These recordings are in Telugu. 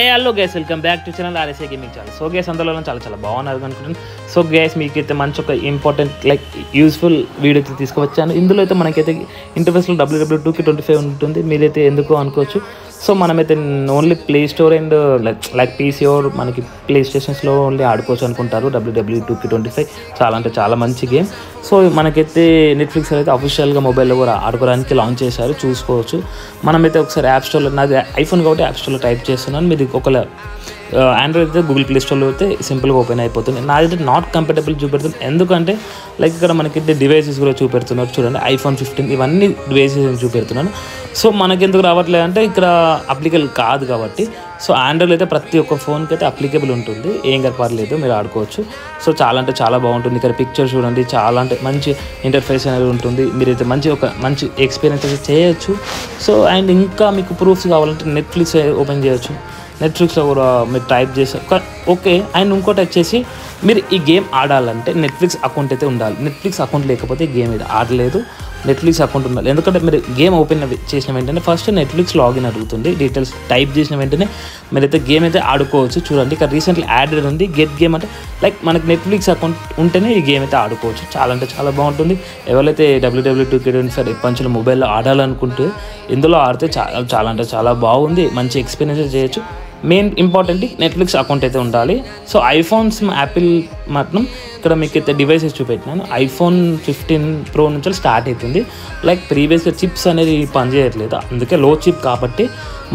Hello guys, welcome back to channel RSA gaming channel. So guys, అందులో చాలా బాగున్నారు అనుకుంటున్నాను. సో గైస్, మీకైతే మంచి ఒక ఇంపార్టెంట్ యూస్ఫుల్ వీడియో అయితే తీసుకువచ్చాను. ఇందులో అయితే మనకైతే ఇంటర్ఫేస్లో WW2K25 ఉంటుంది. మీరైతే ఎందుకో అనుకోవచ్చు. సో మనమైతే only Play Store and like PC or మనకి ప్లే స్టేషన్స్లో ఓన్లీ ఆడుకోవచ్చు అనుకుంటారు. WW2K25 చాలా మంచి గేమ్. సో మనకైతే నెట్ఫ్లిక్స్ అయితే అఫీషియల్గా మొబైల్లో కూడా ఆడుకోవడానికి లాంచ్ చేశారు, చూసుకోవచ్చు. మనమైతే ఒకసారి యాప్ స్టోర్లో, నాది ఐఫోన్ కాబట్టి యాప్ స్టోర్లో టైప్ చేస్తున్నాను. మీది ఒకవేళ ఆండ్రాయిడ్ అయితే గూగుల్ ప్లే స్టోర్లో అయితే సింపుల్గా ఓపెన్ అయిపోతుంది. నాదైతే నాట్ కంపాటబుల్ చూపెడుతుంది. ఎందుకంటే లైక్ ఇక్కడ మనకైతే డివైసెస్ కూడా చూపెడుతున్నారు. చూడండి, iPhone 15 ఇవన్నీ డివైసెస్ చూపెడుతున్నాను. సో మనకెందుకు రావట్లేదు అంటే ఇక్కడ అప్లికేబుల్ కాదు కాబట్టి. సో ఆండ్రాయిడ్ అయితే ప్రతి ఒక్క ఫోన్కి అయితే అప్లికేబుల్ ఉంటుంది, ఏం పర్లేదు, మీరు ఆడుకోవచ్చు. సో చాలా బాగుంటుంది. ఇక్కడ పిక్చర్ చూడండి, చాలా మంచి ఇంటర్ఫేస్ అనేది ఉంటుంది. మీరైతే మంచి ఎక్స్పీరియన్స్ అయితే చేయొచ్చు. సో అండ్ ఇంకా మీకు ప్రూఫ్స్ కావాలంటే నెట్ఫ్లిక్స్ ఓపెన్ చేయొచ్చు. నెట్ఫ్లిక్స్లో కూడా మీరు టైప్ చేస్తారు, ఓకే. అండ్ ఇంకోటి వచ్చేసి, మీరు ఈ గేమ్ ఆడాలంటే నెట్ఫ్లిక్స్ అకౌంట్ అయితే ఉండాలి. నెట్ఫ్లిక్స్ అకౌంట్ లేకపోతే ఈ గేమ్ ఇది ఆడలేదు. నెట్ఫ్లిక్స్ అకౌంట్ ఉండాలి. ఎందుకంటే మీరు గేమ్ ఓపెన్ చేసిన వెంటనే ఫస్ట్ నెట్ఫ్లిక్స్ లాగిన్ అడుగుతుంది. డీటెయిల్స్ టైప్ చేసిన వెంటనే మీరైతే గేమ్ అయితే ఆడుకోవచ్చు. చూడండి, ఇక్కడ రీసెంట్లీ యాడెడ్ ఉంది గెట్ గేమ్ అంటే, లైక్ మనకి నెట్ఫ్లిక్స్ అకౌంట్ ఉంటేనే ఈ గేమ్ అయితే ఆడుకోవచ్చు. చాలా బాగుంటుంది. ఎవరైతే WW2K25 ఎప్పటి మొబైల్లో ఆడాలనుకుంటే ఇందులో ఆడితే చాలా బాగుంది. మంచి ఎక్స్పీరియన్స్ చేయొచ్చు. మెయిన్ ఇంపార్టెంట్ నెట్ఫ్లిక్స్ అకౌంట్ అయితే ఉండాలి. సో ఐఫోన్స్, యాపిల్ మాత్రం ఇక్కడ మీకు అయితే డివైసెస్ చూపెట్టినాను. iPhone 15 Pro నుంచి స్టార్ట్ అవుతుంది. లైక్ ప్రీవియస్గా చిప్స్ అనేది పనిచేయట్లేదు, అందుకే లో చిప్ కాబట్టి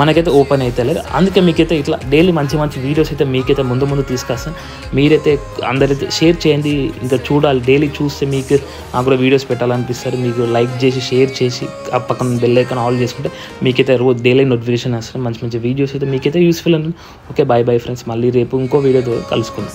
మనకైతే ఓపెన్ అయితే లేదు. అందుకే మీకైతే ఇట్లా డైలీ మంచి వీడియోస్ అయితే మీకైతే ముందు తీసుకొస్తాను. మీరైతే అందరైతే షేర్ చేయండి, ఇంకా చూడాలి. డైలీ చూస్తే మీకు నాకు కూడా వీడియోస్ పెట్టాలనిపిస్తుంది. మీకు లైక్ చేసి షేర్ చేసి ఆ పక్కన బెల్ ఐకాన్ ఆల్ చేసుకుంటే మీకైతే రోజు డైలీ నోటిఫికేషన్ వస్తుంది. మంచి వీడియోస్ అయితే మీకైతే యూస్ఫుల్ ఉంటుంది. Okay, bye friends. మళ్ళీ రేపు ఇంకో వీడియోతో కలుసుకుందాం.